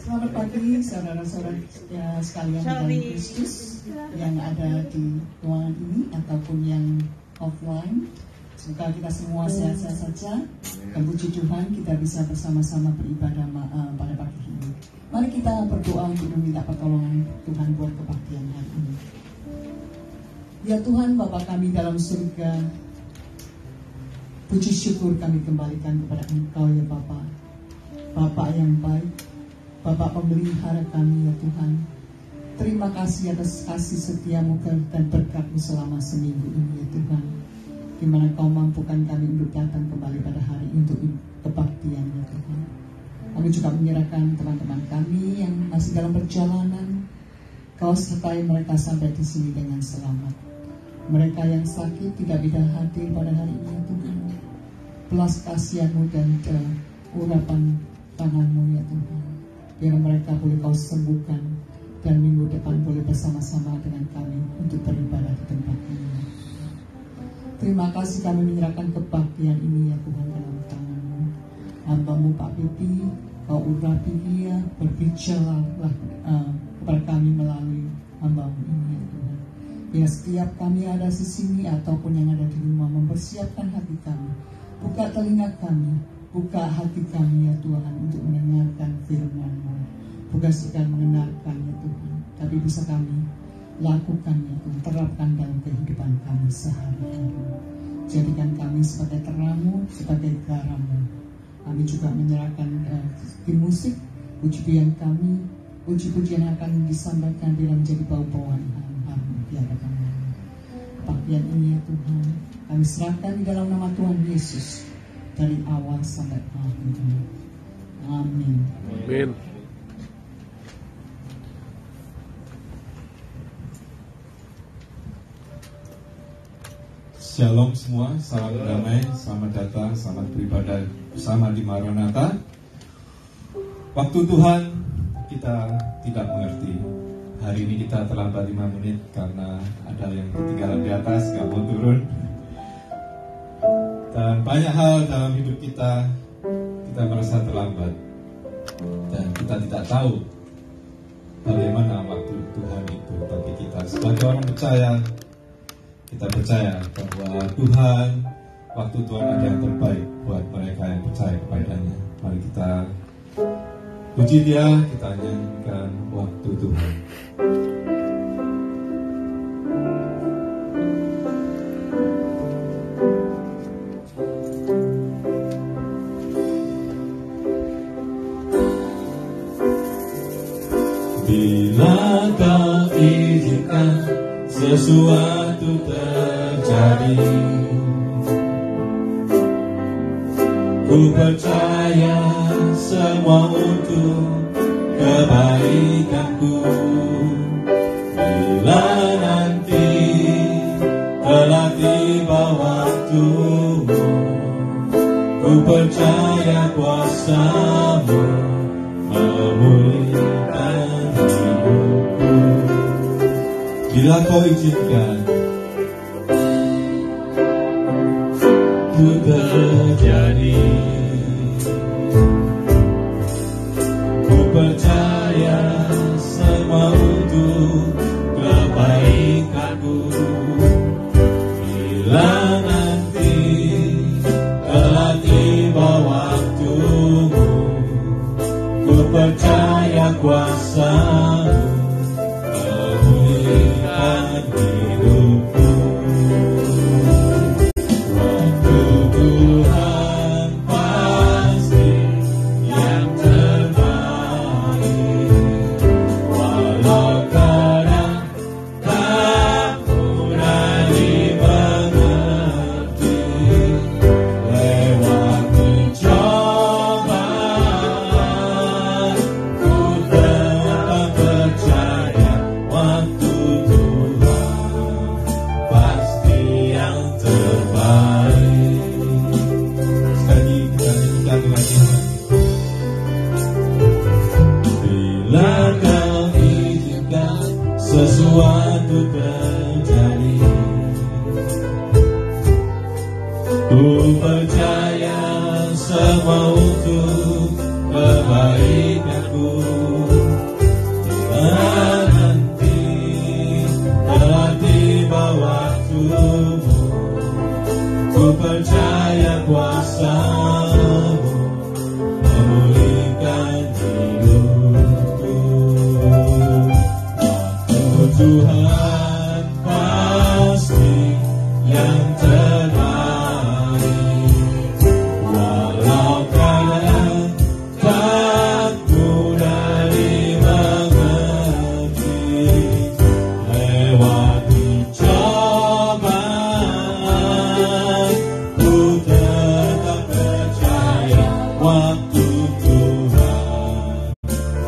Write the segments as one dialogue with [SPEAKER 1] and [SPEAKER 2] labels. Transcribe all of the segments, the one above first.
[SPEAKER 1] Selamat pagi saudara-saudara sekalian dalam Kristus yang ada di ruangan ini ataupun yang offline. Semoga kita semua sehat-sehat saja dan puji Tuhan kita bisa bersama-sama beribadah pada pagi ini. Mari kita berdoa untuk meminta pertolongan Tuhan buat kebaktian hari ini. Ya Tuhan, Bapa kami dalam surga, puji syukur kami kembalikan kepada Engkau ya Bapa. Bapa yang baik, Bapa pemelihara kami ya Tuhan. Terima kasih atas kasih setiamu dan berkat-Mu selama seminggu ini ya Tuhan. Di mana Kau mampukan kami untuk datang kembali pada hari untuk kebaktian ya Tuhan. Kami juga menyerahkan teman-teman kami yang masih dalam perjalanan. Kau sertai mereka sampai di sini dengan selamat. Mereka yang sakit tidak bisa hadir pada hari ini ya Tuhan. Belas kasihan-Mu dan urapan tangan-Mu ya Tuhan. Biar mereka boleh Kau sembuhkan dan minggu depan boleh bersama-sama dengan kami untuk beribadah di tempat ini. Terima kasih kami menyerahkan kebaktian ini ya Tuhan dalam tangan-Mu. Hamba-Mu Pak Pipi, Kau urapi dia, berbicaralah kepada kami melalui hamba-Mu ini ya Tuhan. Ya setiap kami ada di sini ataupun yang ada di rumah mempersiapkan hati kami. Buka telinga kami, buka hati kami ya Tuhan untuk mendengarkan firman-Mu. Bukan sekadar mengenalkan ya Tuhan, tapi bisa kami lakukan ya Tuhan, terapkan dalam kehidupan kami sehari-hari. Jadikan kami sebagai terang-Mu, sebagai garam-Mu. Kami juga menyerahkan tim musik, puji-pujian kami, puji-pujian yang akan disampaikan bila menjadi bau-bauan harum di hadapan kami. Kebaktian ini ya Tuhan, kami serahkan di dalam nama Tuhan Yesus dari awal sampai akhir. Amin.
[SPEAKER 2] Amin.
[SPEAKER 3] Shalom semua, salam damai, selamat datang, selamat beribadah bersama di Maranatha. Waktu Tuhan kita tidak mengerti. Hari ini kita terlambat 5 menit karena ada yang ketinggalan di atas, gak mau turun. Dan banyak hal dalam hidup kita merasa terlambat. Dan kita tidak tahu bagaimana waktu Tuhan itu. Tapi kita sebagai orang percaya, kita percaya bahwa Tuhan, waktu Tuhan ada yang terbaik buat mereka yang percaya kepadanya. Mari kita puji Dia, kita nyanyikan waktu Tuhan. Bila Kau izinkan sesuatu terjadi, ku percaya semua untuk kebaikanku. Bila nanti telah tiba waktumu, ku percaya kuasa-Mu memulihkan hidupku. Bila Kau izinkan itu terjadi, ku percaya semua untuk kebaikanku. Bila nanti telah tiba waktumu, ku percaya kuasa-Mu memulihkan hidupku. Waktu Tuhan pasti yang terbaik, walau kadang tak mudah dimengerti. Lewat pencobaan, ku tetap percaya waktu Tuhan pasti yang terbaik. Sekali kita nyanyikan lagi. Bila Kau izinkan sesuatu terjadi, ku percaya semua untuk kebaikanku. menanti tiba waktumu, ku percaya kuasa-Mu memulihkan hidupku. Waktu Tuhan pasti yang terbaik, walau kadang tak mudah dimengerti. Lewati cobaan, ku tetap percaya waktu Tuhan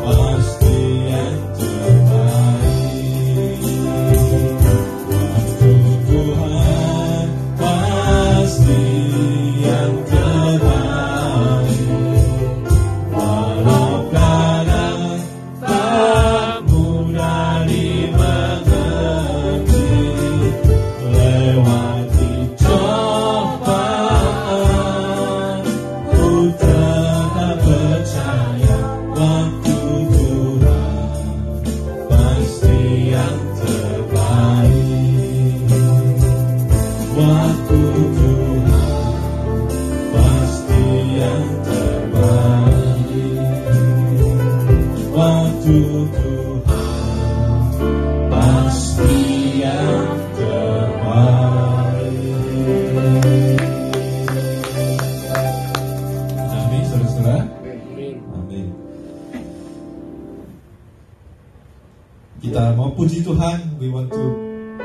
[SPEAKER 3] pasti yang terbaik. Waktu Tuhan pasti yang terbaik, walau kadang tak mudah dimengerti. Lewati cobaan, ku tetap percaya waktu Tuhan pasti yang terbaik. Waktu Tuhan pasti yang terbaik. Waktu Tuhan pasti yang terbaik. Amin, saudara-saudara. Amin. Kita mau puji Tuhan. We want to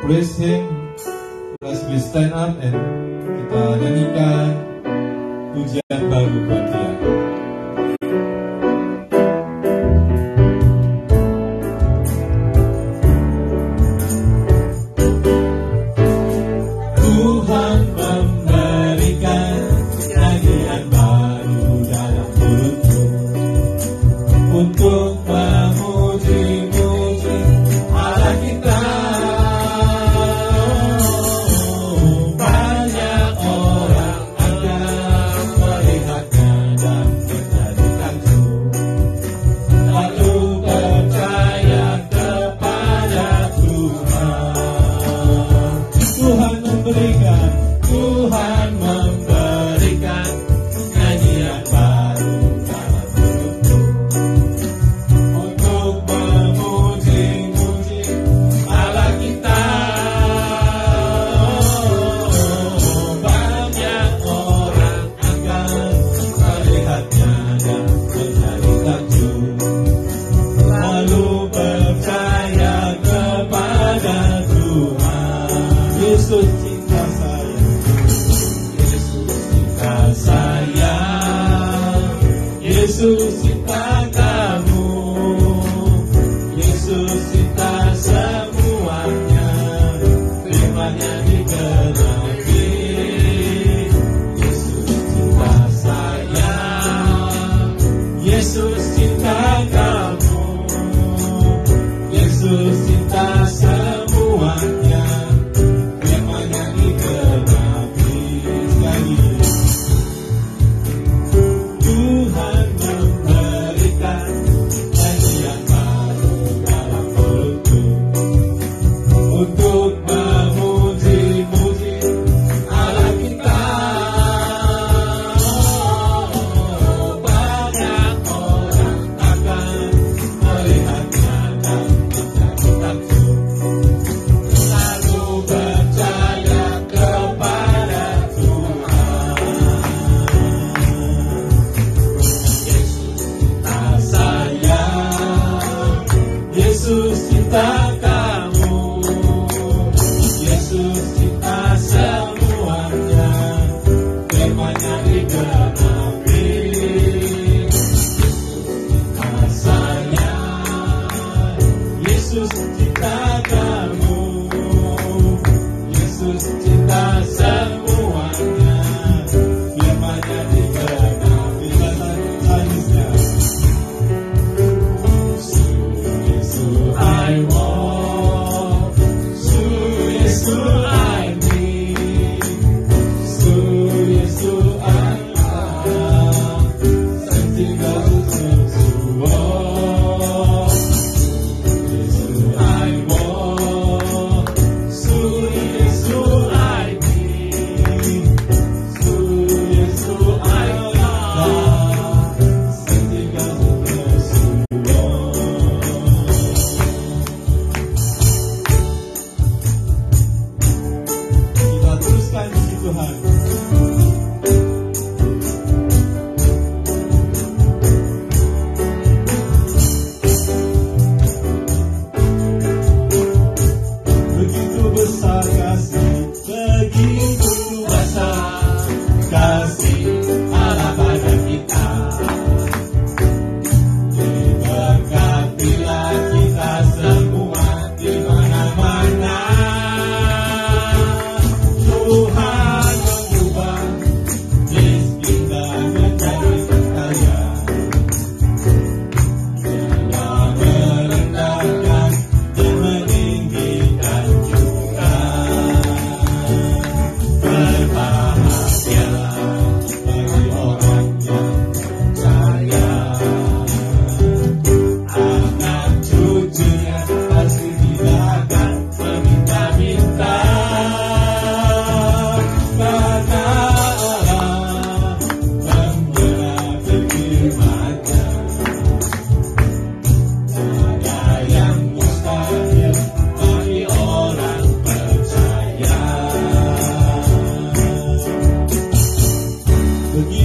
[SPEAKER 3] praise Him. Let's we stand up and kita nyanyikan pujian baru buat Dia. Tuhan memberikan nyanyian baru dalam mulutku untuk memuji-muji Allah kita. Banyak orang akan melihatnya dan menjadi takjub, lalu percaya kepada Tuhan. Tuhan memberikan nyanyian baru dalam mulutku untuk memuji-muji Allah kita. Banyak orang akan melihatnya dan menjadi takjub, lalu percaya kepada Tuhan. Yesus cinta saya, Yesus cinta saya, Yesus cinta kamu, Yesus cinta semuanya, firman-Nya digenapi. Yesus cinta saya, Yesus cinta kamu, Yesus cinta semuanya, firman-Nya digenapi. Sekali, Tuhan memberikan nyanyian baru dalam mulutku untuk memuji-muji Allah kita. Banyak orang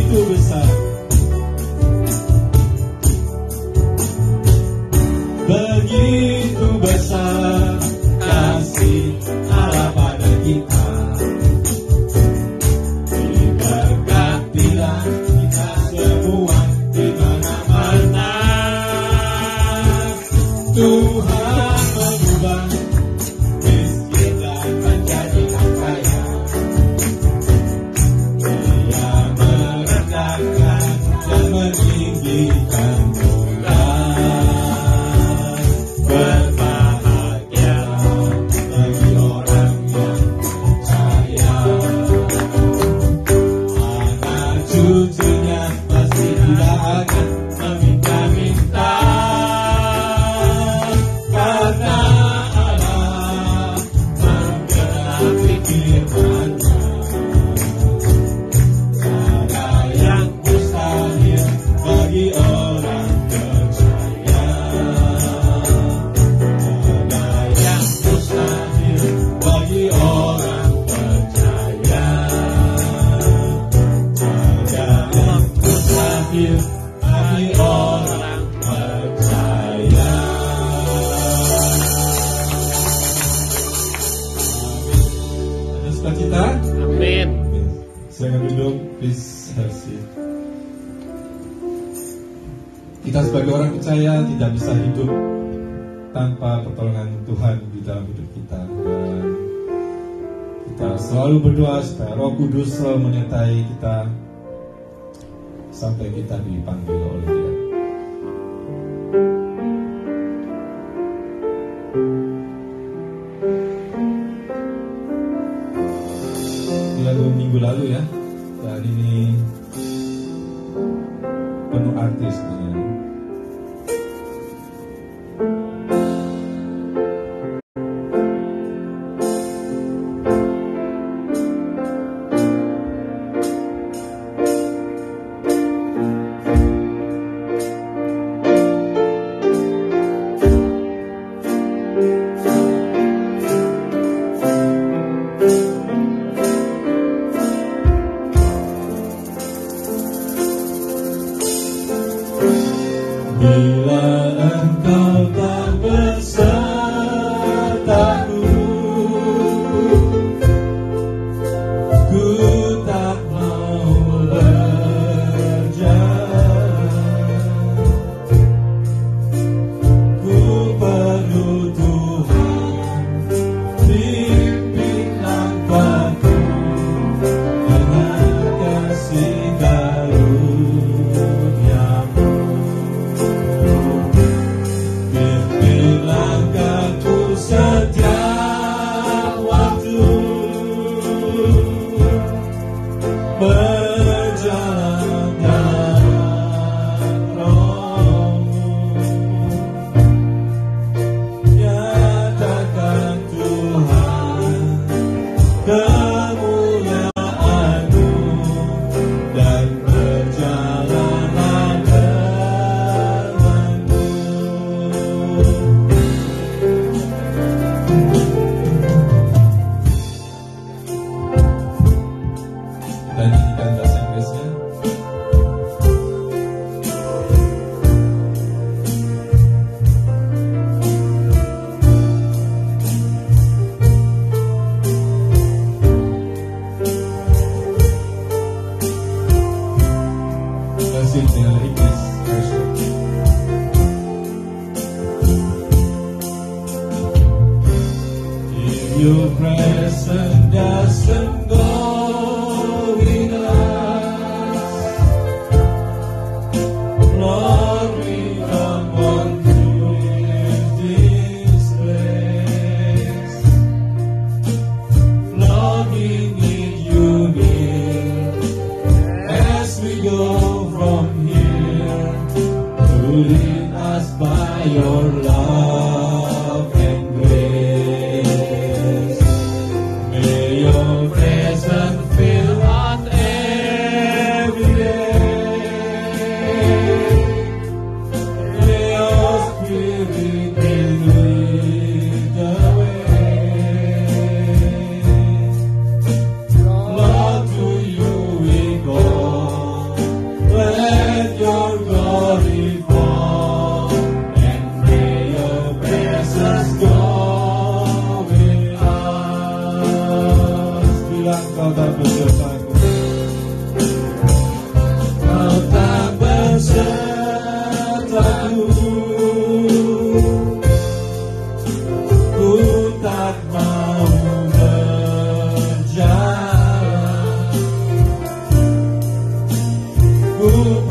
[SPEAKER 3] begitu besar. Begitu besar kasih Allah pada kita. Diberkatilah kita semua di mana-mana. Tuhan mengubah miskin dan menjadikan kaya. Dia merendahkan dan meninggikan Tuhan. Berbahagia bagi orang yang percaya. Anak cucunya pasti tidak akan meminta-minta. Karena Allah menggenapi firman-Nya. Ada yang mustahil bagi orang percaya. Ada yang mustahil bagi orang percaya. Ada yang mustahil bagi orang percaya. Ada sukacita?
[SPEAKER 2] Amin.
[SPEAKER 3] Silakan duduk, please have seat. Kita sebagai orang percaya tidak bisa hidup tanpa pertolongan Tuhan di dalam hidup kita. Dan kita selalu berdoa supaya Roh Kudus selalu menyertai kita sampai kita dipanggil oleh Dia. Ini lagu minggu lalu ya, dan ini penuh arti sebenarnya. Bila engkau tak besertaku, ku tak mau berjalan. Ku perlu Tuhan, pimpin langkahku dengan kasih karunia-Mu. Pimpin langkahku setiap waktu, berjalan dalam Roh-Mu. Nyatakan Tuhan kemuliaan-Mu dan berjalanlah denganku. Kita nyanyikan bahasa Inggrisnya. Versi dengan Inggris version. If your presence doesn't go with us, Lord, we don't want to leave this place. Lord, we need you near as we go from here, to lead us by your love and grace. May your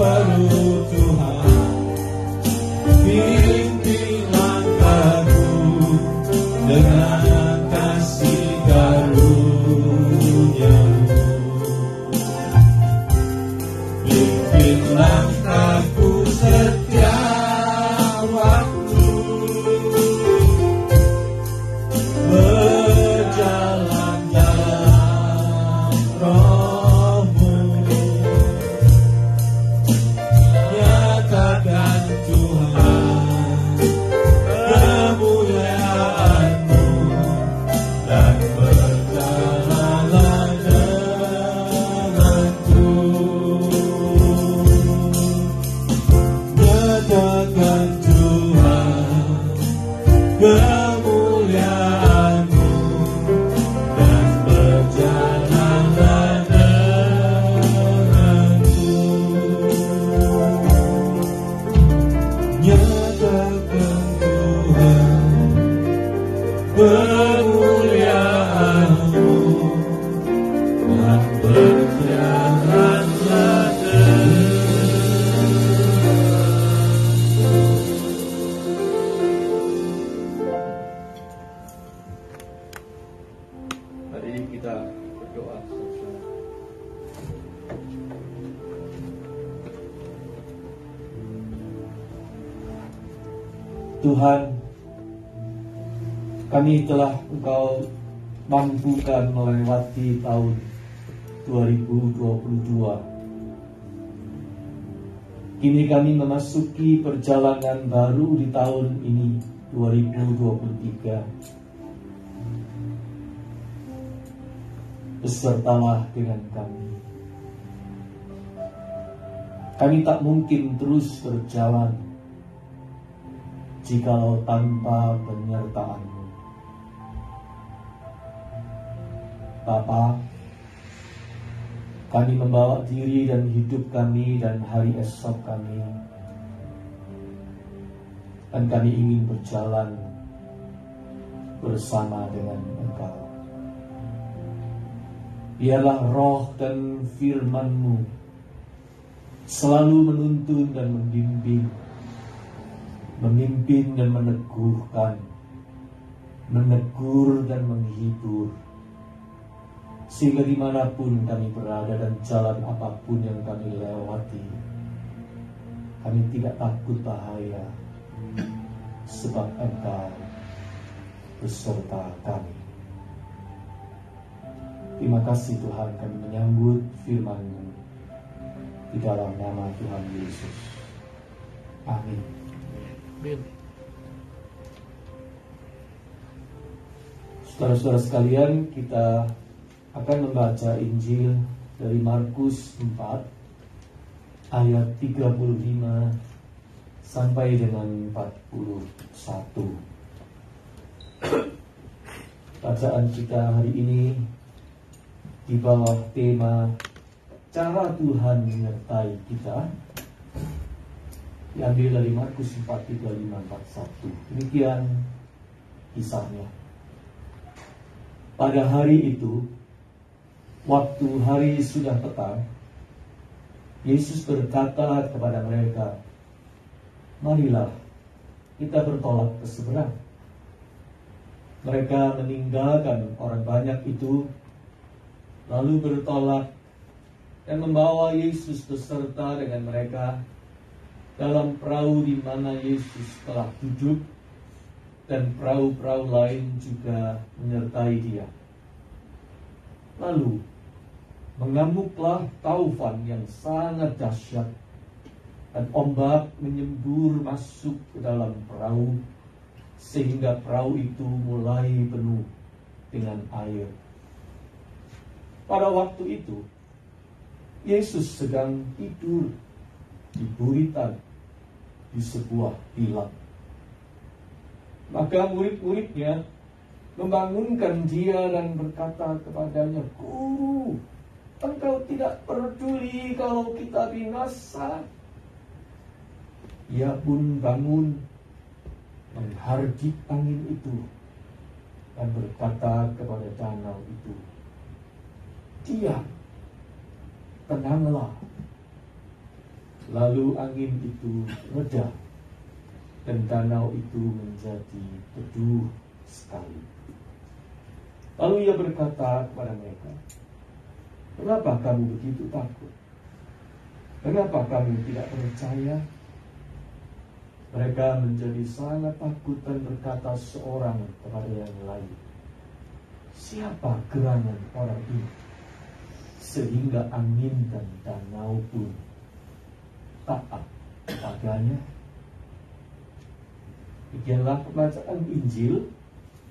[SPEAKER 3] perlu Tuhan, pimpin langkahku dengan kasih karunia-Mu. Pimpin langkahku setiap waktu, berjalan dalam Roh-Mu. Nyatakan Tuhan kemuliaan-Mu dan berjalanlah denganku. Nyatakan Tuhan kemuliaan-Mu dan berjalanlah denganku. Nyatakan Tuhan kemuliaan-Mu dan berjalanlah denganku. Mari kita berdoa sama-sama.
[SPEAKER 2] Tuhan, kami telah Engkau mampukan melewati tahun 2022. Kini kami memasuki perjalanan baru di tahun ini, 2023. Besertalah dengan kami. Kami tak mungkin terus berjalan jikalau tanpa penyertaan-Mu. Bapa, kami membawa diri dan hidup kami dan hari esok kami, dan kami ingin berjalan bersama dengan Engkau. Biarlah roh dan firman-Mu selalu menuntun dan membimbing, memimpin dan meneguhkan, menegur dan menghibur, sehingga dimanapun kami berada dan jalan apapun yang kami lewati, kami tidak takut bahaya, sebab Engkau beserta kami. Terima kasih Tuhan, kami menyambut firman-Mu di dalam nama Tuhan Yesus. Amin. Saudara-saudara sekalian, kita akan membaca Injil dari Markus 4 ayat 35 sampai dengan 41. Bacaan kita hari ini di bawah tema cara Tuhan menyertai kita, diambil dari Markus 4, 35, 41. Demikian kisahnya. Pada hari itu, waktu hari sudah petang, Yesus berkata kepada mereka, "Marilah kita bertolak ke seberang." Mereka meninggalkan orang banyak itu, lalu bertolak dan membawa Yesus beserta dengan mereka dalam perahu di mana Yesus telah duduk, dan perahu-perahu lain juga menyertai Dia. Lalu mengamuklah taufan yang sangat dahsyat, dan ombak menyembur masuk ke dalam perahu, sehingga perahu itu mulai penuh dengan air. Pada waktu itu, Yesus sedang tidur di buritan di sebuah bilang. Maka murid-muridnya membangunkan Dia dan berkata kepadanya, "Guru, Engkau tidak peduli kalau kita binasa?" Ia pun bangun, menghardik angin itu, dan berkata kepada danau itu, "Diam, tenanglah." Lalu angin itu reda dan danau itu menjadi teduh sekali. Lalu ia berkata kepada mereka, "Kenapa kamu begitu takut? Kenapa kamu tidak percaya?" Mereka menjadi sangat takut dan berkata seorang kepada yang lain, "Siapa gerangan orang ini, sehingga angin dan danau pun taat padanya?" Demikianlah pembacaan Injil.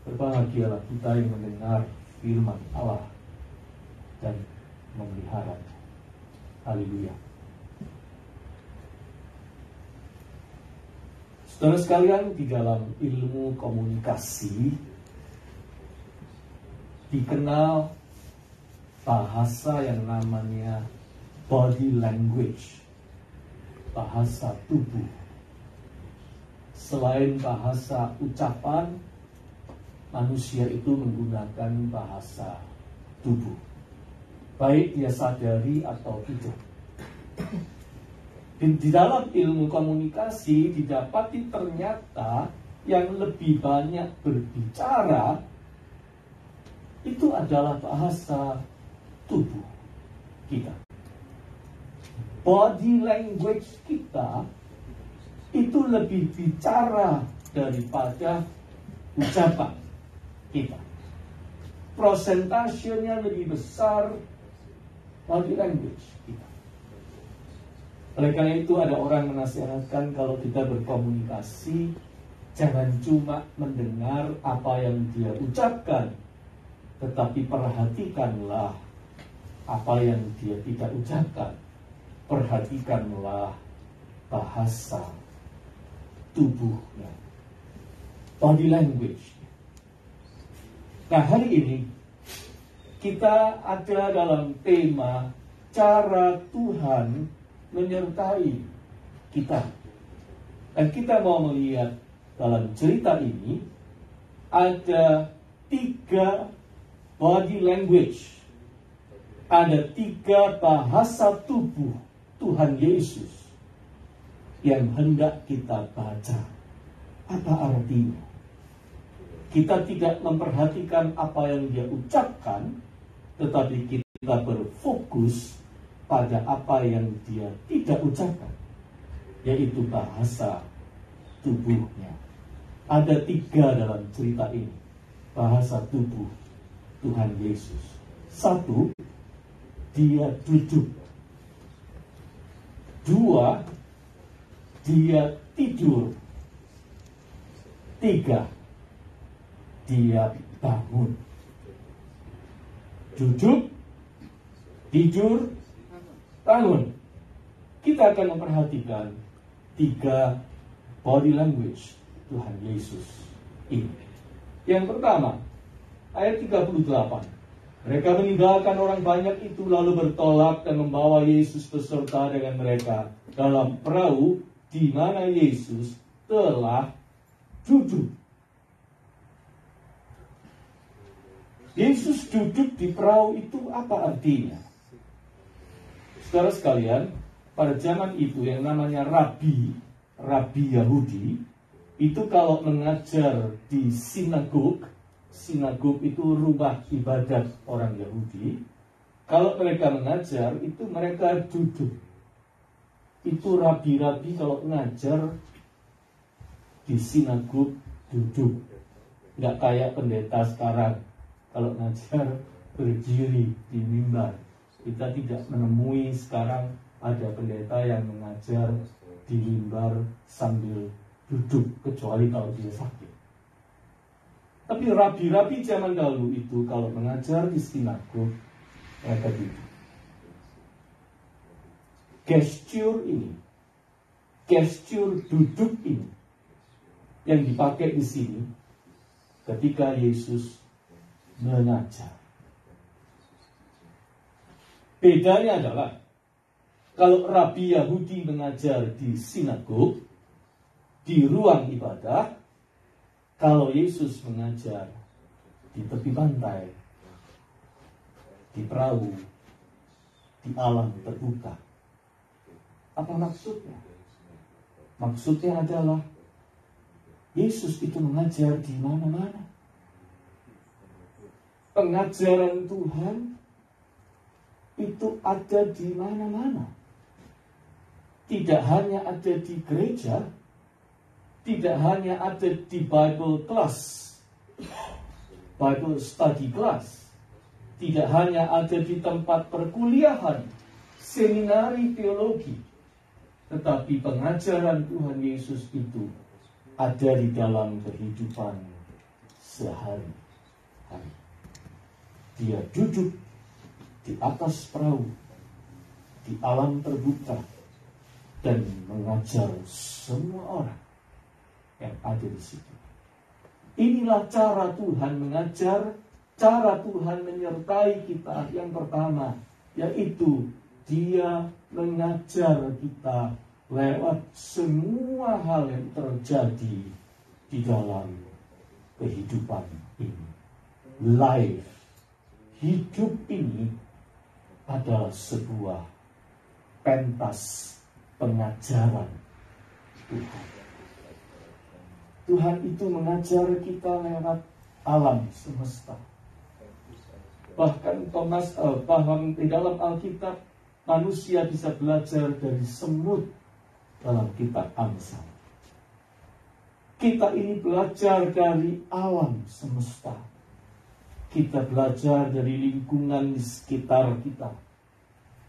[SPEAKER 2] Berbahagialah kita yang mendengar firman Allah dan memeliharanya. Haleluya. Saudara sekalian, di dalam ilmu komunikasi dikenal bahasa yang namanya body language, bahasa tubuh. Selain bahasa ucapan, manusia itu menggunakan bahasa tubuh, baik dia sadari atau tidak. Di dalam ilmu komunikasi didapati ternyata yang lebih banyak berbicara itu adalah bahasa tubuh kita. Body language kita itu lebih bicara daripada ucapan kita. Prosentasenya lebih besar body language kita. Oleh karena itu ada orang menasihatkan kalau kita berkomunikasi, jangan cuma mendengar apa yang dia ucapkan, tetapi perhatikanlah apa yang dia tidak ucapkan. Perhatikanlah bahasa tubuhnya, body language. Nah, hari ini kita ada dalam tema cara Tuhan menyertai kita. Dan kita mau melihat dalam cerita ini ada 3 body language. Ada 3 bahasa tubuh Tuhan Yesus yang hendak kita baca. Apa artinya? Kita tidak memperhatikan apa yang dia ucapkan, tetapi kita berfokus pada apa yang dia tidak ucapkan, yaitu bahasa tubuhnya. Ada 3 dalam cerita ini, bahasa tubuh Tuhan Yesus. 1, dia duduk. 2, dia tidur. 3, dia bangun. Duduk, tidur, bangun. Kita akan memperhatikan 3 body language Tuhan Yesus ini. Yang pertama, ayat 38. Mereka meninggalkan orang banyak itu lalu bertolak dan membawa Yesus beserta dengan mereka dalam perahu di mana Yesus telah duduk. Yesus duduk di perahu itu apa artinya? Saudara sekalian, pada zaman itu yang namanya Rabi Yahudi, itu kalau mengajar di sinagog itu rumah ibadat orang Yahudi. Kalau mereka mengajar, itu mereka duduk. Itu rabi-rabi kalau mengajar di sinagog duduk. Nggak kayak pendeta sekarang, kalau mengajar berdiri di mimbar. Kita tidak menemui sekarang ada pendeta yang mengajar di mimbar sambil duduk, kecuali kalau dia sakit. Tapi rabi-rabi zaman dahulu itu kalau mengajar di sinagog, mereka duduk. Gestur duduk ini yang dipakai di sini ketika Yesus mengajar. Bedanya adalah kalau Rabi Yahudi mengajar di sinagog, di ruang ibadah, kalau Yesus mengajar di tepi pantai, di perahu, di alam terbuka. Apa maksudnya? Maksudnya adalah Yesus itu mengajar di mana-mana. Pengajaran Tuhan itu ada di mana-mana. Tidak hanya ada di gereja, tidak hanya ada di Bible class, Bible study class, tidak hanya ada di tempat perkuliahan, seminari teologi, tetapi pengajaran Tuhan Yesus itu ada di dalam kehidupan sehari-hari. Dia duduk di atas perahu, di alam terbuka, dan mengajar semua orang yang ada di situ. Inilah cara Tuhan mengajar, cara Tuhan menyertai kita. Yang pertama, yaitu Dia mengajar kita lewat semua hal yang terjadi di dalam kehidupan ini. Life, hidup ini adalah sebuah pentas pengajaran Tuhan. Tuhan itu mengajar kita lewat alam semesta. Bahkan bahkan di dalam Alkitab, manusia bisa belajar dari semut dalam kitab Amsal. Kita ini belajar dari alam semesta. Kita belajar dari lingkungan di sekitar kita.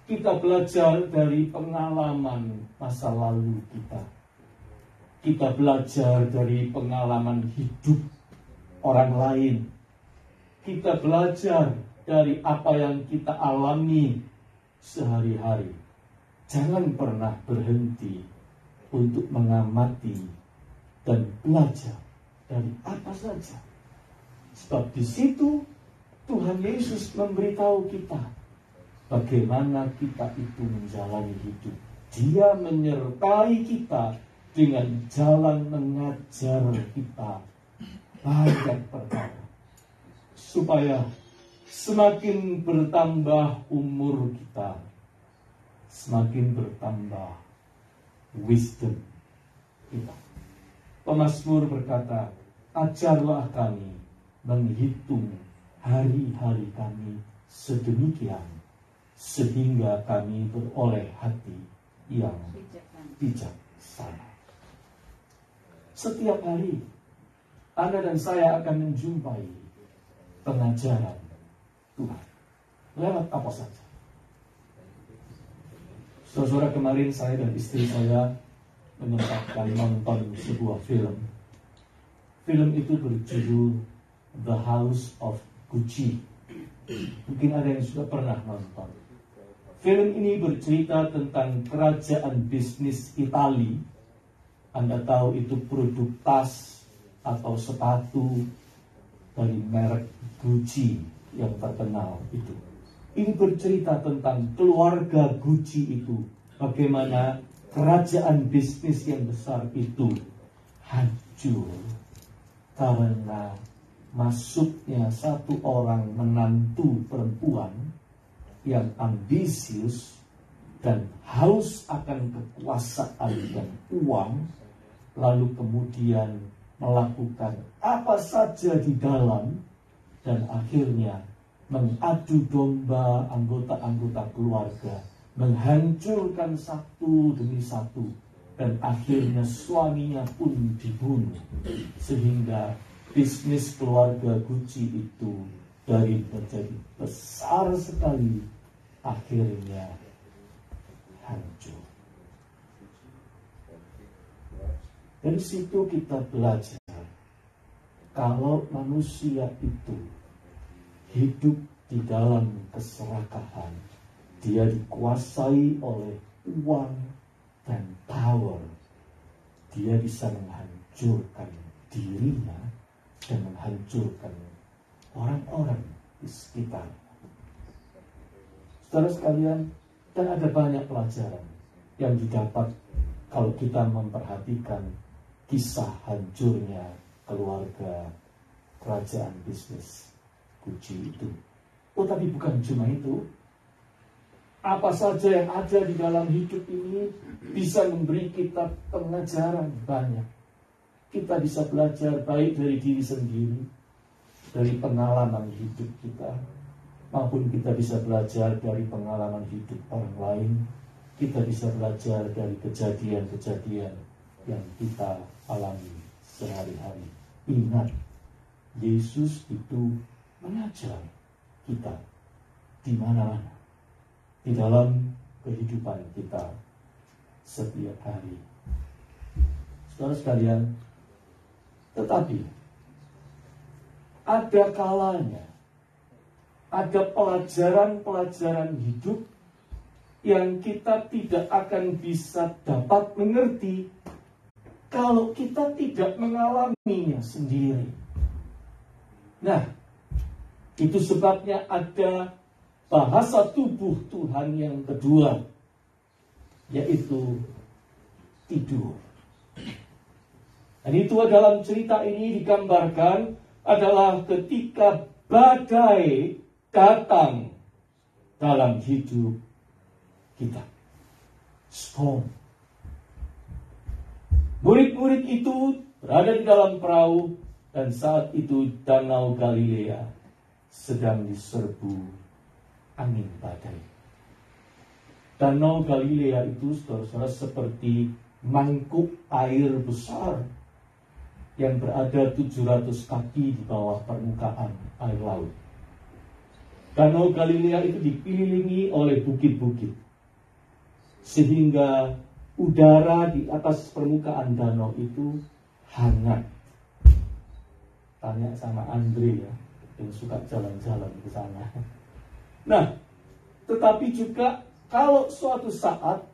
[SPEAKER 2] Kita belajar dari pengalaman masa lalu kita. Kita belajar dari pengalaman hidup orang lain. Kita belajar dari apa yang kita alami sehari-hari. Jangan pernah berhenti untuk mengamati dan belajar dari apa saja. Sebab di situ Tuhan Yesus memberitahu kita bagaimana kita itu menjalani hidup. Dia menyertai kita dengan jalan mengajar kita banyak perkara. Supaya semakin bertambah umur kita, semakin bertambah wisdom kita. Pemazmur berkata, ajarlah kami menghitung hari-hari kami sedemikian, sehingga kami beroleh hati yang bijaksana. Setiap hari, Anda dan saya akan menjumpai pengajaran Tuhan. Lewat apa saja. Saudara, kemarin saya dan istri saya menyempatkan nonton sebuah film. Film itu berjudul The House of Gucci. Mungkin ada yang sudah pernah nonton. Film ini bercerita tentang kerajaan bisnis Italia. Anda tahu itu produk tas atau sepatu dari merek Gucci yang terkenal itu. Ini bercerita tentang keluarga Gucci itu. Bagaimana kerajaan bisnis yang besar itu hancur karena masuknya satu orang menantu perempuan yang ambisius dan haus akan kekuasaan dan uang, lalu kemudian melakukan apa saja di dalam, dan akhirnya mengadu domba anggota-anggota keluarga, menghancurkan satu demi satu, dan akhirnya suaminya pun dibunuh, sehingga bisnis keluarga Gucci itu dari menjadi besar sekali akhirnya hancur. Dari situ kita belajar kalau manusia itu hidup di dalam keserakahan, dia dikuasai oleh uang dan power, dia bisa menghancurkan dirinya dan menghancurkan orang-orang di sekitar. Saudara sekalian, dan ada banyak pelajaran yang didapat kalau kita memperhatikan kisah hancurnya keluarga kerajaan bisnis Gucci itu. Oh, tapi bukan cuma itu. Apa saja yang ada di dalam hidup ini bisa memberi kita pengajaran banyak. Kita bisa belajar baik dari diri sendiri, dari pengalaman hidup kita, maupun kita bisa belajar dari pengalaman hidup orang lain. Kita bisa belajar dari kejadian-kejadian yang kita alami sehari-hari. Ingat, Yesus itu mengajar kita di mana-mana, di dalam kehidupan kita setiap hari. Saudara sekalian, tetapi ada kalanya, ada pelajaran-pelajaran hidup yang kita tidak akan bisa dapat mengerti kalau kita tidak mengalaminya sendiri. Nah, itu sebabnya ada bahasa tubuh Tuhan yang kedua, yaitu tidur. Dan itu dalam cerita ini digambarkan adalah ketika badai datang dalam hidup kita. Storm. Murid-murid itu berada di dalam perahu dan saat itu Danau Galilea sedang diserbu angin badai. Danau Galilea itu, saudara-saudara, seperti mangkuk air besar yang berada 700 kaki di bawah permukaan air laut. Danau Galilea itu dikelilingi oleh bukit-bukit, sehingga udara di atas permukaan danau itu hangat. Tanya sama Andre ya, yang suka jalan-jalan ke sana. Nah, tetapi juga kalau suatu saat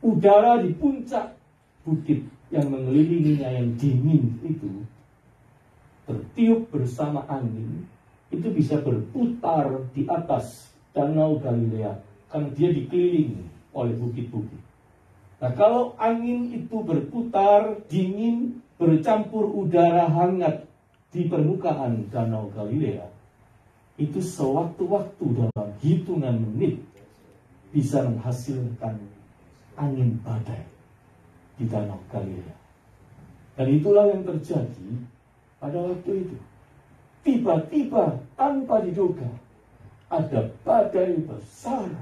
[SPEAKER 2] udara di puncak bukit yang mengelilinginya yang dingin itu bertiup bersama angin, itu bisa berputar di atas Danau Galilea karena dia dikelilingi oleh bukit-bukit. Nah, kalau angin itu berputar, dingin, bercampur udara hangat di permukaan Danau Galilea, itu sewaktu-waktu dalam hitungan menit bisa menghasilkan angin badai di Danau Galilea. Dan itulah yang terjadi pada waktu itu. Tiba-tiba tanpa diduga ada badai besar,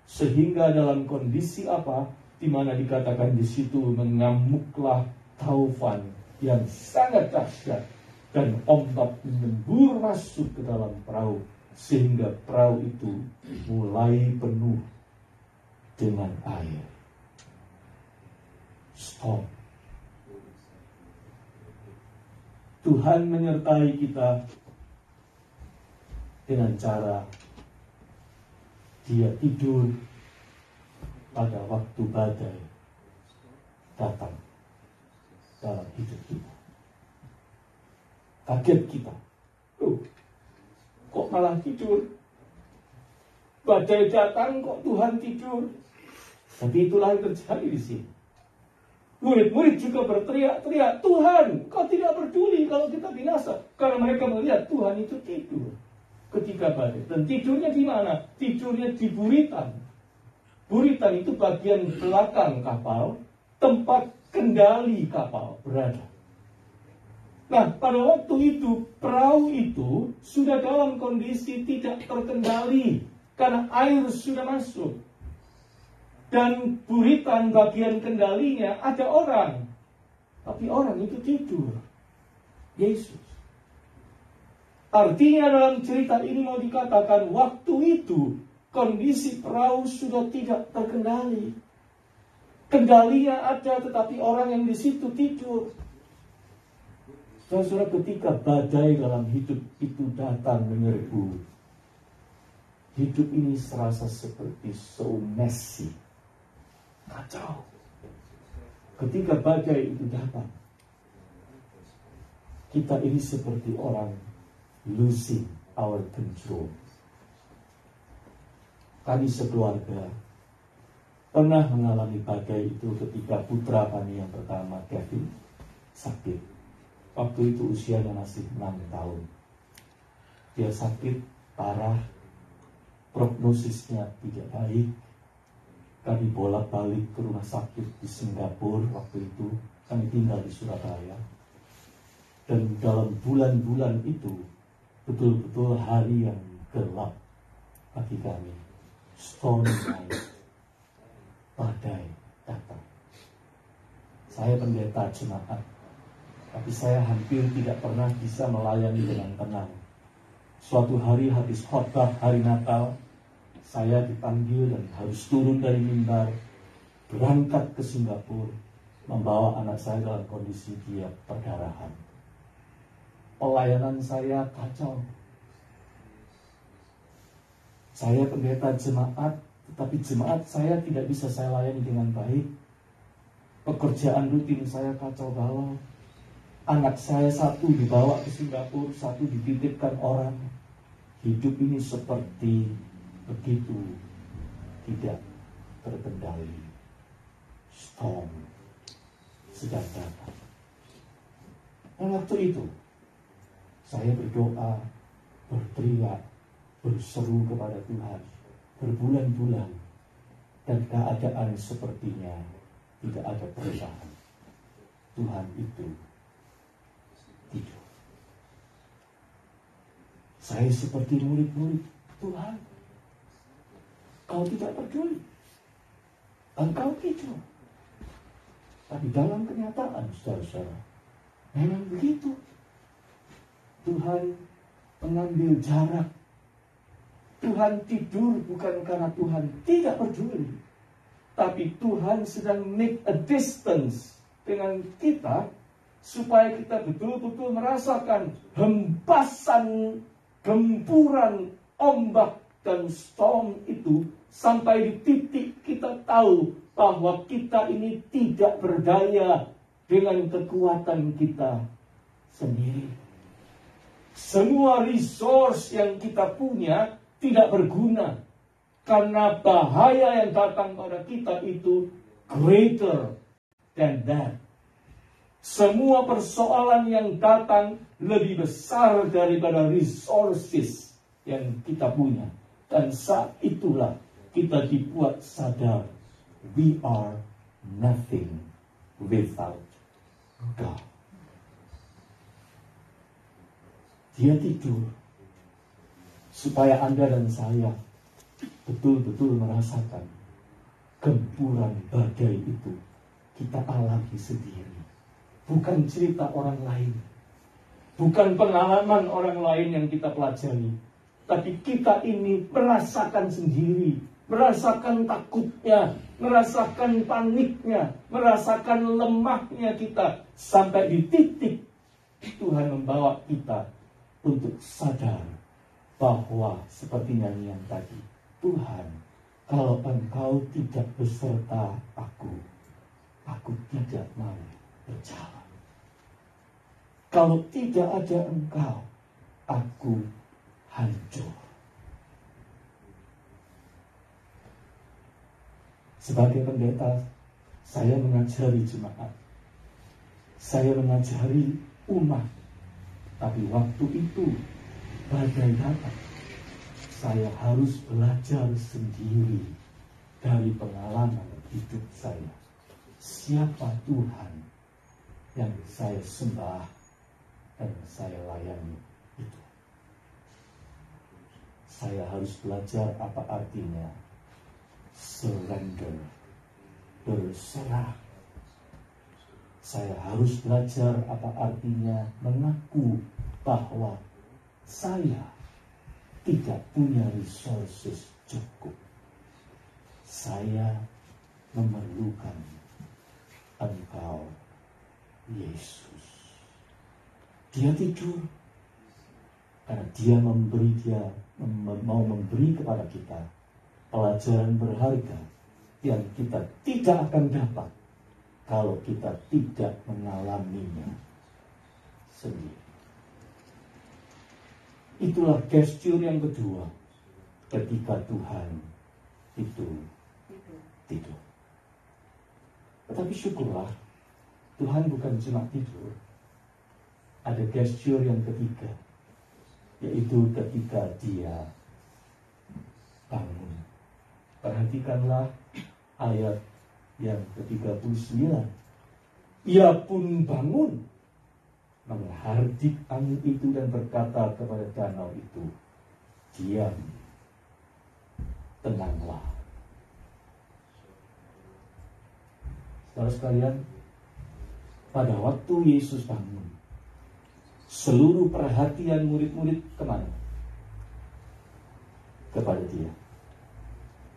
[SPEAKER 2] sehingga dalam kondisi apa, di mana dikatakan di situ mengamuklah taufan yang sangat dahsyat dan ombak menyembur masuk ke dalam perahu sehingga perahu itu mulai penuh dengan air. Stop. Tuhan menyertai kita dengan cara Dia tidur pada waktu badai datang dalam hidup kita. Kaget kita. Kok malah tidur? Badai datang kok Tuhan tidur? Tapi itulah yang terjadi di sini. Murid-murid juga berteriak-teriak, Tuhan, kau tidak peduli kalau kita binasa. Karena mereka melihat Tuhan itu tidur ketika badai. Dan tidurnya di mana? Tidurnya di buritan. Buritan itu bagian belakang kapal, tempat kendali kapal berada. Nah, pada waktu itu, perahu itu sudah dalam kondisi tidak terkendali karena air sudah masuk. Dan buritan bagian kendalinya ada orang. Tapi orang itu tidur. Yesus. Artinya dalam cerita ini mau dikatakan waktu itu kondisi perahu sudah tidak terkendali. Kendalinya ada tetapi orang yang di situ tidur. Saudara, ketika badai dalam hidup itu datang menyerbu, hidup ini serasa seperti so messy. Kacau. Ketika badai itu datang, kita ini seperti orang losing our control. Kami sekeluarga pernah mengalami badai itu ketika putra kami yang pertama, Kevin, sakit. Waktu itu usianya masih 6 tahun. Dia sakit parah prognosisnya tidak baik. Kami bolak-balik ke rumah sakit di Singapura waktu itu. Kami tinggal di Surabaya. Dan dalam bulan-bulan itu, betul-betul hari yang gelap bagi kami. Stormy night. Badai datang. Saya pendeta jemaat, tapi saya hampir tidak pernah bisa melayani dengan tenang. Suatu hari habis khotbah hari Natal, saya dipanggil dan harus turun dari mimbar, berangkat ke Singapura, membawa anak saya dalam kondisi dia perdarahan. Pelayanan saya kacau. Saya pendeta jemaat, tetapi jemaat saya tidak bisa saya layani dengan baik. Pekerjaan rutin saya kacau balau. Anak saya satu dibawa ke Singapura, satu dititipkan orang. Hidup ini seperti begitu tidak terkendali. Storm sedang datang. Dan waktu itu saya berdoa, berteriak, berseru kepada Tuhan berbulan-bulan, dan keadaan sepertinya tidak ada perubahan. Tuhan itu tidur. Saya seperti murid-murid, Tuhan, Kau tidak peduli. Engkau tidur. Tapi dalam kenyataan, saudara-saudara, memang begitu. Tuhan mengambil jarak. Tuhan tidur bukan karena Tuhan tidak peduli, tapi Tuhan sedang make a distance dengan kita supaya kita betul-betul merasakan hempasan, gempuran, ombak dan storm itu sampai di titik kita tahu bahwa kita ini tidak berdaya dengan kekuatan kita sendiri. Semua resource yang kita punya tidak berguna karena bahaya yang datang pada kita itu greater than that. Semua persoalan yang datang lebih besar daripada resources yang kita punya. Dan saat itulah kita dibuat sadar, we are nothing without God. Dia tidur supaya Anda dan saya betul-betul merasakan gempuran badai itu kita alami sendiri. Bukan cerita orang lain, bukan pengalaman orang lain yang kita pelajari, tapi kita ini merasakan sendiri, merasakan takutnya, merasakan paniknya, merasakan lemahnya kita, sampai di titik Tuhan membawa kita untuk sadar bahwa seperti nyanyian tadi, Tuhan, kalau Engkau tidak beserta aku tidak mau berjalan. Kalau tidak ada Engkau, aku hancur. Sebagai pendeta, saya mengajari jemaat, saya mengajari umat, tapi waktu itu badai datang. Saya harus belajar sendiri dari pengalaman hidup saya. Siapa Tuhan yang saya sembah dan saya layani itu. Saya harus belajar apa artinya surrender, berserah. Saya harus belajar apa artinya mengaku bahwa saya tidak punya resources cukup. Saya memerlukan Engkau, Yesus. Dia tidur karena dia mau memberi kepada kita pelajaran berharga yang kita tidak akan dapat kalau kita tidak mengalaminya sendiri. Itulah gesture yang kedua ketika Tuhan itu tidur. Tetapi syukurlah, Tuhan bukan cuma tidur. Ada gesture yang ketiga, yaitu ketika dia bangun. Perhatikanlah ayat yang ke-39. Ia pun bangun, menghardik angin itu dan berkata kepada danau itu, diam, tenanglah. Saudara sekalian, pada waktu Yesus bangun, seluruh perhatian murid-murid kemana? Kepada dia.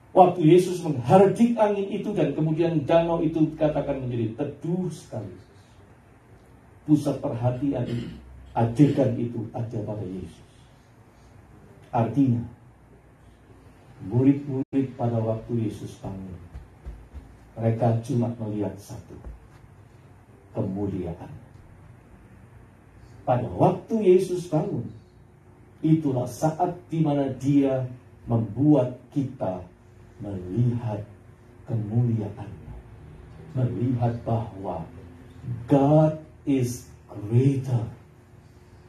[SPEAKER 2] Waktu Yesus menghardik angin itu dan kemudian danau itu dikatakan menjadi teduh sekali. Pusat perhatian adegan itu ada pada Yesus. Artinya, murid-murid pada waktu Yesus bangun, mereka cuma melihat satu, kemuliaan. Pada waktu Yesus bangun, itulah saat di mana dia membuat kita melihat kemuliaannya, melihat bahwa God is greater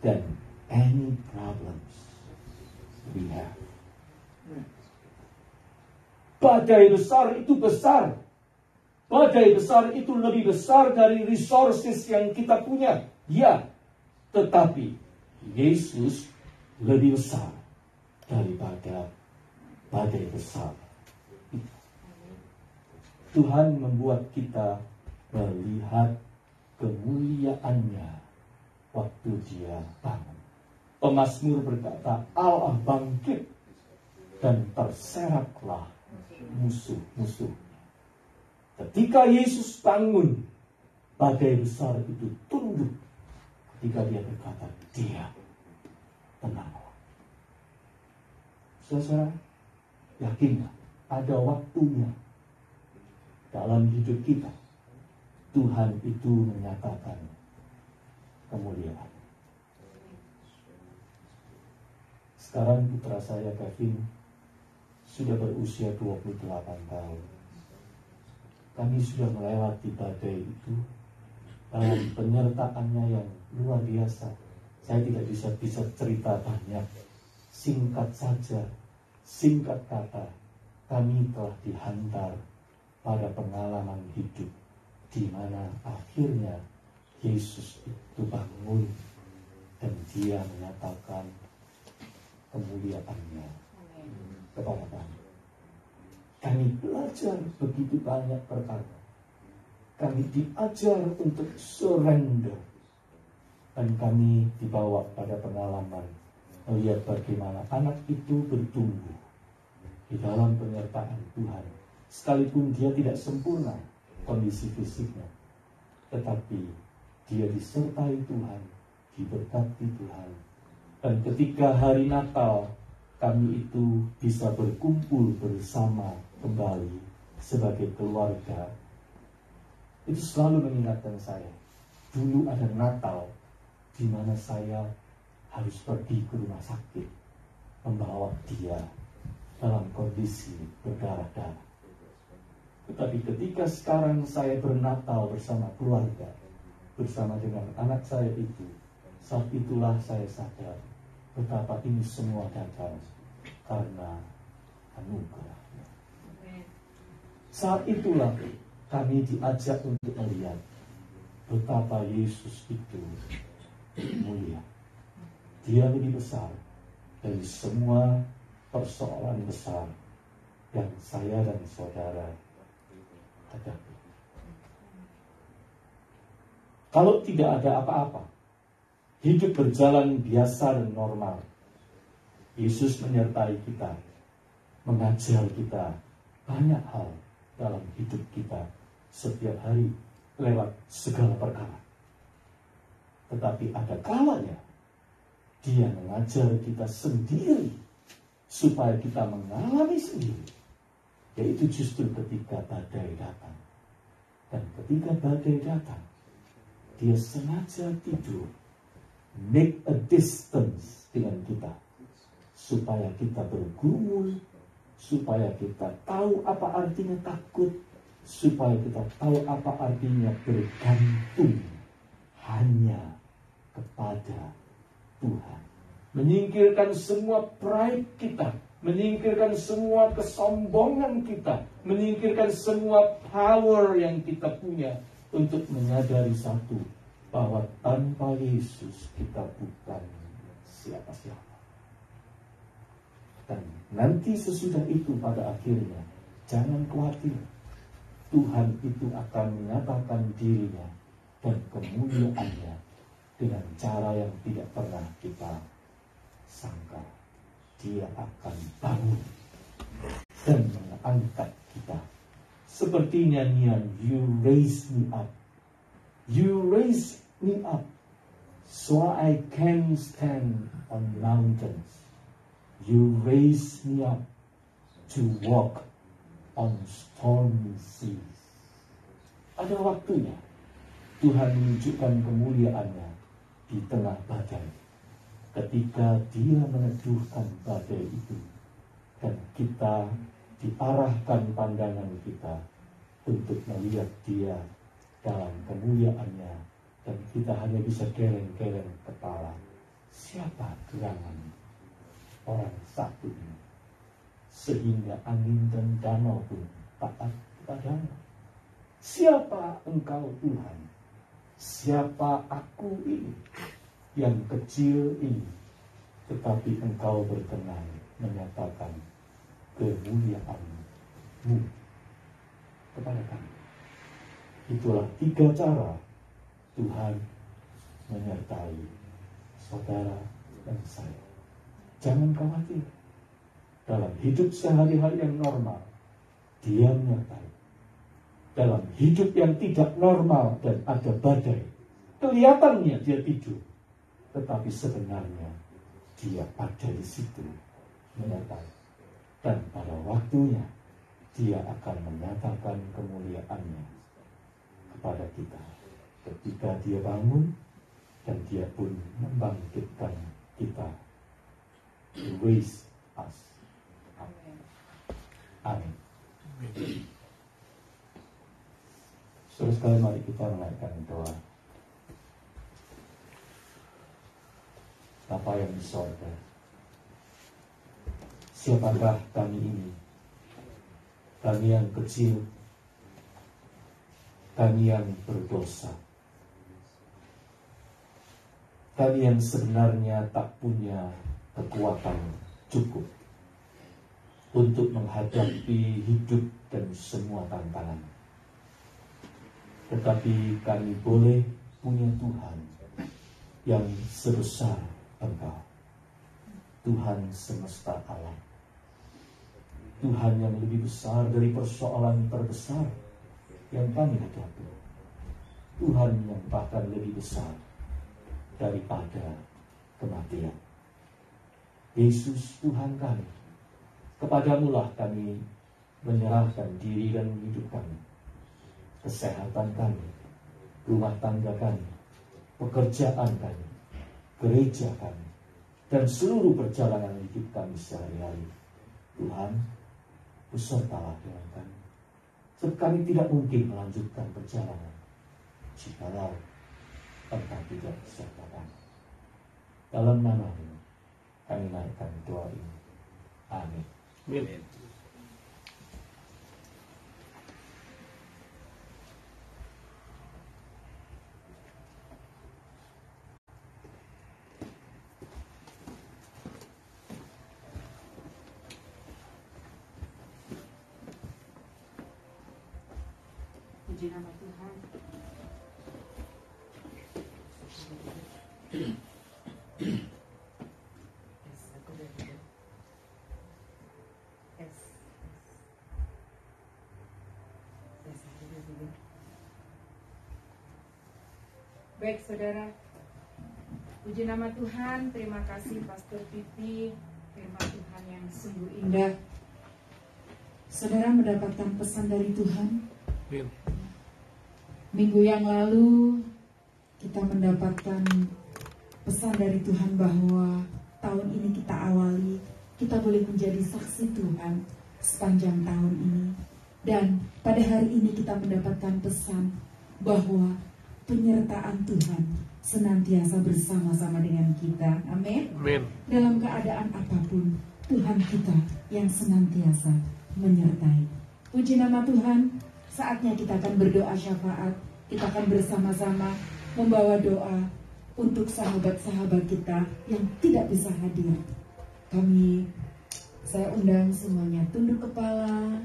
[SPEAKER 2] than any problems we have. Badai besar itu besar. Badai besar itu lebih besar dari resources yang kita punya. Ya, tetapi Yesus lebih besar daripada badai besar. Tuhan membuat kita melihat kemuliaannya waktu dia bangun. Pemazmur berkata, Allah bangkit dan terseraklah musuh-musuhnya. Ketika Yesus bangun, badai besar itu tunduk ketika dia berkata, diam, tenanglah. Saudara, yakinlah ada waktunya dalam hidup kita Tuhan itu menyatakan kemuliaan. Sekarang putra saya Kevin sudah berusia 28 tahun. Kami sudah melewati badai itu dalam penyertaannya yang luar biasa. Saya tidak bisa cerita banyak. Singkat saja, singkat kata, kami telah dihantar pada pengalaman hidup di mana akhirnya Yesus itu bangun dan dia menyatakan kemuliaannya kepada kami. Kami belajar begitu banyak perkara. Kami diajar untuk surrender. Dan kami dibawa pada pengalaman melihat bagaimana anak itu bertumbuh di dalam penyertaan Tuhan. Sekalipun dia tidak sempurna kondisi fisiknya, tetapi dia disertai Tuhan, diberkati Tuhan. Dan ketika hari Natal, kami itu bisa berkumpul bersama kembali sebagai keluarga. Itu selalu mengingatkan saya, dulu ada Natal di mana saya harus pergi ke rumah sakit membawa dia dalam kondisi berdarah-darah. Tetapi ketika sekarang saya bernatal bersama keluarga, bersama dengan anak saya itu, saat itulah saya sadar betapa ini semua datang karena anugerah. Saat itulah kami diajak untuk melihat betapa Yesus itu mulia. Dia lebih besar dari semua persoalan besar yang saya dan saudara hadapi. Kalau tidak ada apa-apa, hidup berjalan biasa dan normal, Yesus menyertai kita, mengajar kita banyak hal dalam hidup kita setiap hari lewat segala perkara. Tetapi ada kalanya dia mengajar kita sendiri supaya kita mengalami sendiri, yaitu justru ketika badai datang. Dan ketika badai datang, dia sengaja tidur, make a distance dengan kita, supaya kita bergumul, supaya kita tahu apa artinya takut, supaya kita tahu apa artinya bergantung hanya kepada Tuhan. Menyingkirkan semua pride kita, menyingkirkan semua kesombongan kita, menyingkirkan semua power yang kita punya untuk menyadari satu, bahwa tanpa Yesus kita bukan siapa-siapa. Dan nanti sesudah itu pada akhirnya, jangan khawatir, Tuhan itu akan menyatakan dirinya dan kemuliaannya dengan cara yang tidak pernah kita sangka. Dia akan bangun dan mengangkat kita. Seperti nyanyian, You raise me up. You raise me up so I can stand on mountains. You raise me up to walk on stormy seas. Ada waktunya Tuhan menunjukkan kemuliaannya di tengah badai. Ketika Dia meneduhkan badai itu, dan kita diarahkan pandangan kita untuk melihat Dia dalam kemuliaannya, dan kita hanya bisa geleng-geleng kepala. Siapa gerangan orang satu ini, sehingga angin dan danau pun taat kepadamu? Siapa Engkau Tuhan? Siapa aku ini, yang kecil ini, tetapi Engkau berkenan menyatakan kemuliaan-Mu kepada kami. Itulah 3 cara Tuhan menyertai saudara dan saya. Jangan khawatir. Dalam hidup sehari-hari yang normal, Dia menyertai. Dalam hidup yang tidak normal dan ada badai, kelihatannya Dia tidur, tetapi sebenarnya Dia ada di situ menyertai. Dan pada waktunya Dia akan menyatakan kemuliaannya kepada kita. Ketika Dia bangun, dan Dia pun membangkitkan kita. Raise us up. Amin. Saudara sekalian, mari kita menaikkan doa. Bapa yang di sorga, siapakah kami ini? Kami yang kecil, kami yang berdosa, kami yang sebenarnya tak punya kekuatan cukup untuk menghadapi hidup dan semua tantangan. Tetapi kami boleh punya Tuhan yang sebesar Engkau, Tuhan semesta alam, Tuhan yang lebih besar dari persoalan terbesar yang kami hadapi, Tuhan yang bahkan lebih besar daripada kematian. Yesus Tuhan kami, kepadamu-lah kami menyerahkan diri dan hidup kami, kesehatan kami, rumah tangga kami, pekerjaan kami, gereja kami, dan seluruh perjalanan hidup kami sehari-hari. Tuhan, besertalah dengan kami, sebab kami tidak mungkin melanjutkan perjalanan jikalau Engkau tidak beserta kami. Dalam nama-Mu kami naikkan doa ini. Amin.
[SPEAKER 4] Amin.
[SPEAKER 5] Puji nama Tuhan. Baik saudara, puji nama Tuhan. Terima kasih Pastor Pipi, firman Tuhan yang sungguh indah. Saudara mendapatkan pesan dari Tuhan. Minggu yang lalu kita mendapatkan pesan dari Tuhan bahwa tahun ini kita awali, kita boleh menjadi saksi Tuhan sepanjang tahun ini. Dan pada hari ini kita mendapatkan pesan bahwa penyertaan Tuhan senantiasa bersama-sama dengan kita. Amin.
[SPEAKER 4] Amin.
[SPEAKER 5] Dalam keadaan apapun, Tuhan kita yang senantiasa menyertai. Puji nama Tuhan, saatnya kita akan berdoa syafaat. Kita akan bersama-sama membawa doa untuk sahabat-sahabat kita yang tidak bisa hadir. Saya undang semuanya tunduk kepala,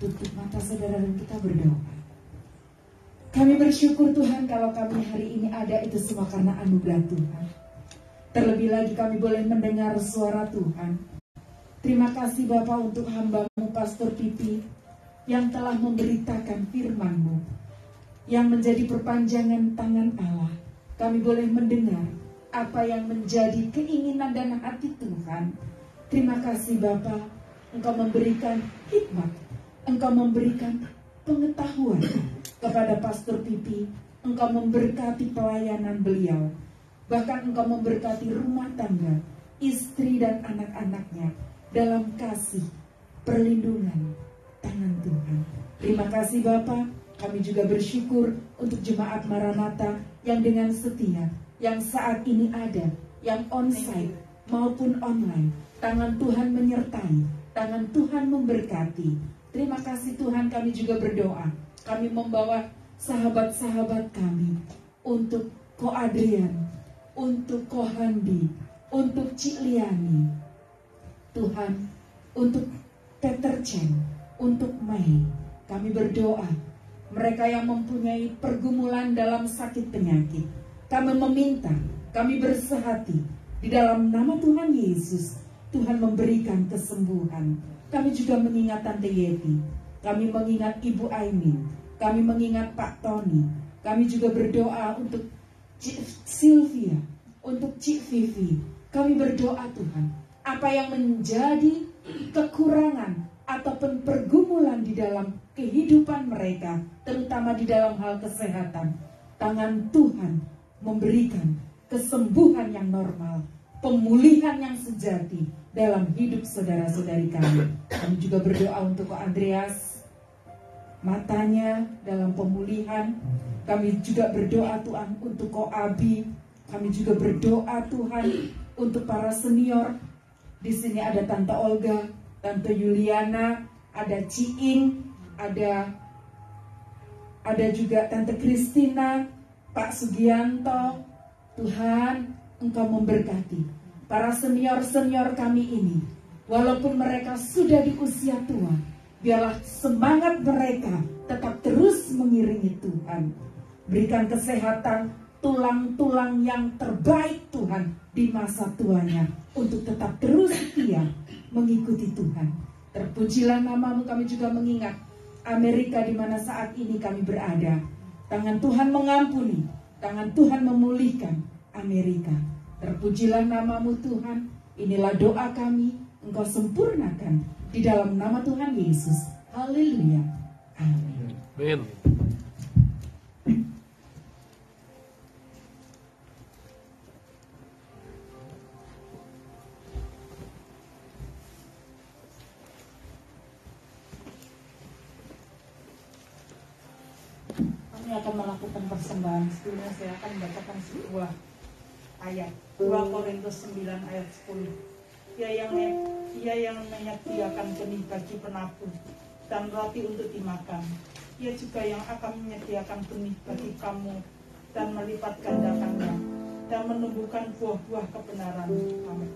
[SPEAKER 5] tutup mata saudara, dan kita berdoa. Kami bersyukur Tuhan kalau kami hari ini ada, itu semua karena anugerah Tuhan. Terlebih lagi kami boleh mendengar suara Tuhan. Terima kasih Bapa untuk hamba-Mu Pastor Pipi yang telah memberitakan firman-Mu, yang menjadi perpanjangan tangan Allah. Kami boleh mendengar apa yang menjadi keinginan dan hati Tuhan. Terima kasih Bapa, Engkau memberikan hikmat, Engkau memberikan pengetahuan kepada Pastor Pipi. Engkau memberkati pelayanan beliau. Bahkan Engkau memberkati rumah tangga, istri dan anak-anaknya dalam kasih perlindungan tangan Tuhan. Terima kasih Bapa. Kami juga bersyukur untuk jemaat Maranatha yang dengan setia, yang saat ini ada, yang onsite maupun online. Tangan Tuhan menyertai, tangan Tuhan memberkati. Terima kasih Tuhan, kami juga berdoa. Kami membawa sahabat-sahabat kami untuk Ko Adrian, untuk Ko Handi, untuk Cik Liani. Tuhan, untuk Peter Chen, untuk Mei. Kami berdoa, mereka yang mempunyai pergumulan dalam sakit penyakit, kami meminta, kami bersehati di dalam nama Tuhan Yesus. Tuhan memberikan kesembuhan. Kami juga mengingat Tante Yeti, kami mengingat Ibu Aimin, kami mengingat Pak Tony. Kami juga berdoa untuk Cik Sylvia, untuk Cik Vivi. Kami berdoa Tuhan, apa yang menjadi kekurangan ataupun pergumulan di dalam kehidupan mereka, terutama di dalam hal kesehatan, tangan Tuhan memberikan kesembuhan yang normal, pemulihan yang sejati dalam hidup saudara-saudari kami. Kami juga berdoa untuk Ko Andreas, matanya dalam pemulihan. Kami juga berdoa Tuhan untuk Ko Abi. Kami juga berdoa Tuhan untuk para senior. Di sini ada Tante Olga, Tante Yuliana, ada Ciing, ada juga Tante Kristina, Pak Sugianto. Tuhan, Engkau memberkati para senior-senior kami ini. Walaupun mereka sudah di usia tua, biarlah semangat mereka tetap terus mengiringi Tuhan. Berikan kesehatan, tulang-tulang yang terbaik Tuhan di masa tuanya, untuk tetap terus setia mengikuti Tuhan. Terpujilah nama-Mu. Kami juga mengingat Amerika di mana saat ini kami berada. Tangan Tuhan mengampuni, tangan Tuhan memulihkan Amerika. Terpujilah nama-Mu Tuhan. Inilah doa kami, Engkau sempurnakan di dalam nama Tuhan Yesus. Haleluya. Amin.
[SPEAKER 4] Amin.
[SPEAKER 1] Kami akan melakukan persembahan. Sebelumnya saya akan membacakan sebuah ayat 2 Korintus 9 ayat 10. Ia yang menyediakan benih bagi penabur dan roti untuk dimakan. Ia juga yang akan menyediakan benih bagi kamu dan melipat gandakannya dan menumbuhkan buah-buah kebenaran. Amin.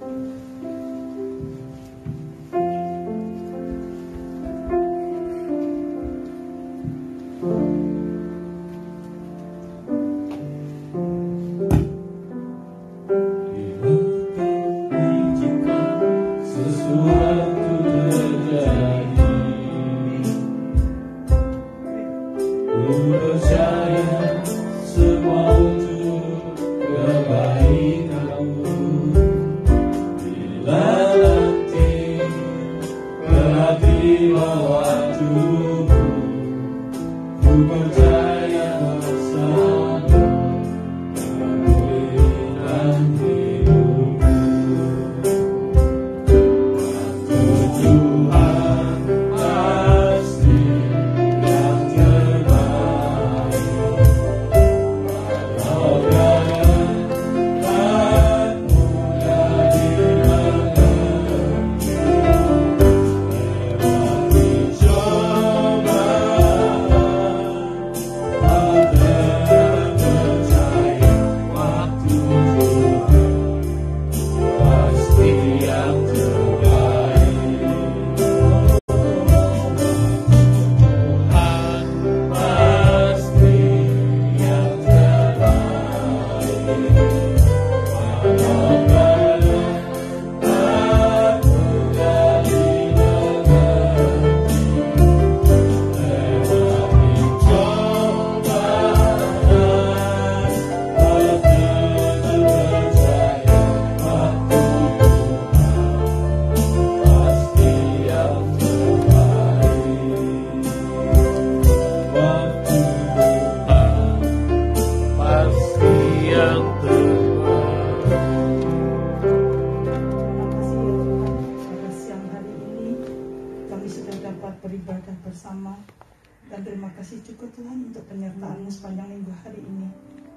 [SPEAKER 4] Dan terima kasih juga Tuhan untuk penyertaan-Mu sepanjang minggu hari ini.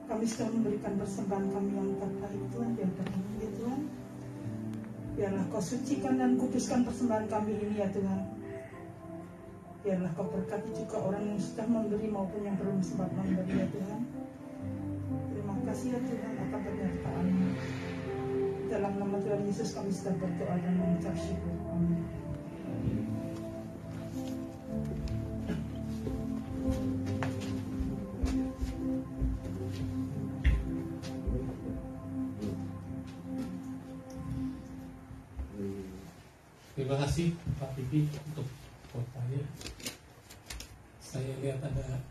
[SPEAKER 4] Kami sudah memberikan persembahan kami yang terbaik Tuhan, yang terbaik ya Tuhan. Biarlah Kau sucikan dan kuduskan persembahan kami ini ya Tuhan. Biarlah Kau berkati juga orang yang sudah memberi maupun yang belum sempat memberi ya Tuhan. Terima kasih ya Tuhan atas penyertaan-Mu. Dalam nama Tuhan Yesus kami sudah berdoa dan mengucap syukur. Amin.
[SPEAKER 6] Terima kasih Pak Pipi untuk kotanya. Saya lihat ada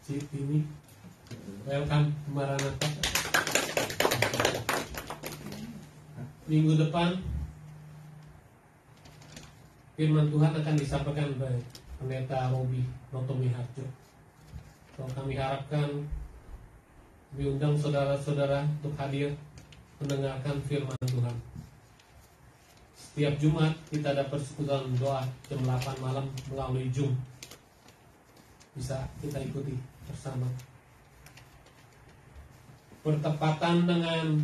[SPEAKER 6] chip ini. Welcome to Maranatha. Minggu depan firman Tuhan akan disampaikan oleh Pendeta Robi Notomi Harjo. So, kami harapkan diundang saudara-saudara untuk hadir mendengarkan firman Tuhan. Setiap Jumat kita ada persekutuan doa jam 8 malam melalui Zoom. Bisa kita ikuti bersama. Bertepatan dengan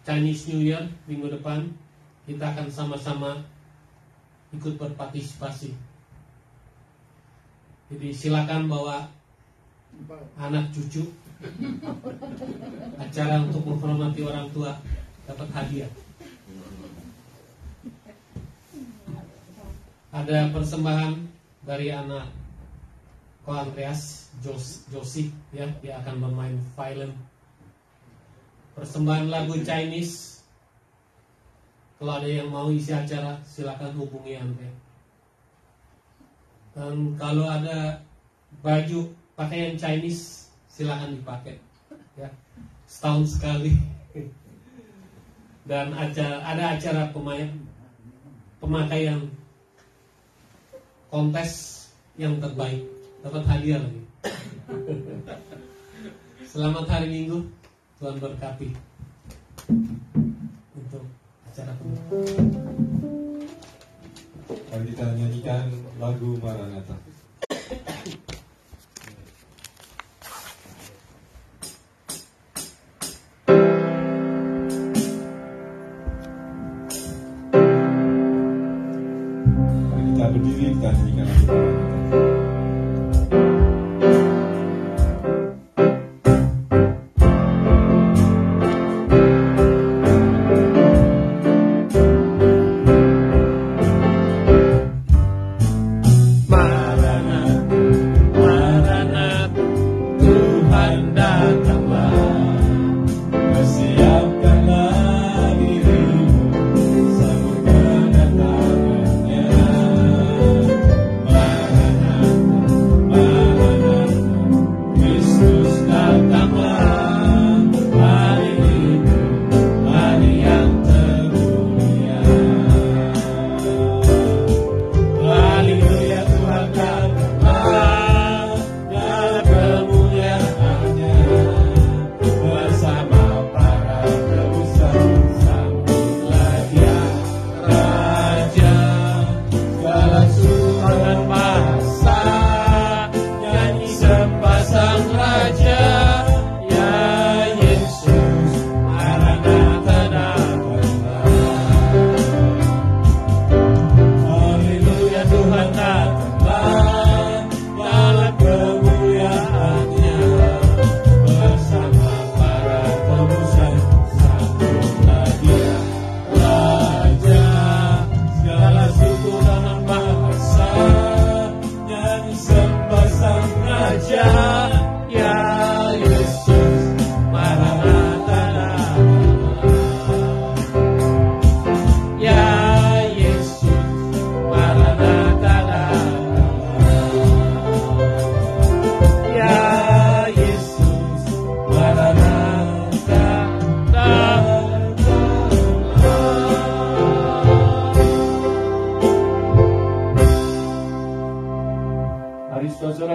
[SPEAKER 6] Chinese New Year minggu depan, kita akan sama-sama ikut berpartisipasi. Jadi silakan bawa anak cucu. Acara untuk menghormati orang tua dapat hadiah. Ada persembahan dari anak Ko Andreas Josi ya, dia akan bermain violin. Persembahan lagu Chinese. Kalau ada yang mau isi acara silakan hubungi Andre. Dan kalau ada baju pakaian Chinese silakan dipakai ya, setahun sekali. Dan ada acara pemakaian kontes yang terbaik, dapat hadiah lagi. Selamat hari Minggu, Tuhan berkati untuk acara penutup.
[SPEAKER 3] Mari kita nyanyikan lagu Maranatha. Mari kita berdiri, kita nyanyikan lagu Maranatha.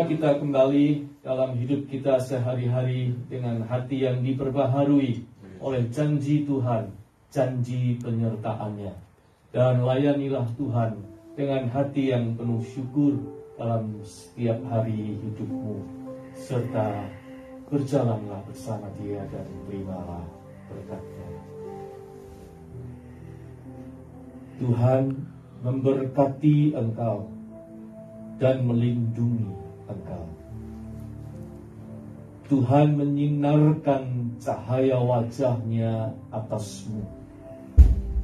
[SPEAKER 2] Kita kembali dalam hidup kita sehari-hari dengan hati yang diperbaharui oleh janji Tuhan, janji penyertaan-Nya. Dan layanilah Tuhan dengan hati yang penuh syukur dalam setiap hari hidupmu, serta berjalanlah bersama Dia dan terimalah berkat-Nya. Tuhan memberkati engkau dan melindungi engkau. Tuhan menyinarkan cahaya wajah-Nya atasmu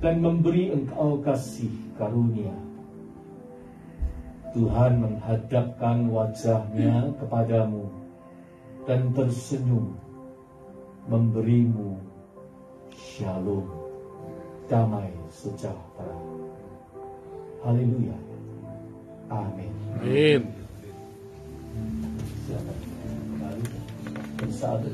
[SPEAKER 2] dan memberi engkau kasih karunia. Tuhan menghadapkan wajah-Nya kepadamu dan tersenyum, memberimu shalom, damai sejahtera. Haleluya. Amin.
[SPEAKER 6] Amin.
[SPEAKER 2] Silakan kembali bersaat.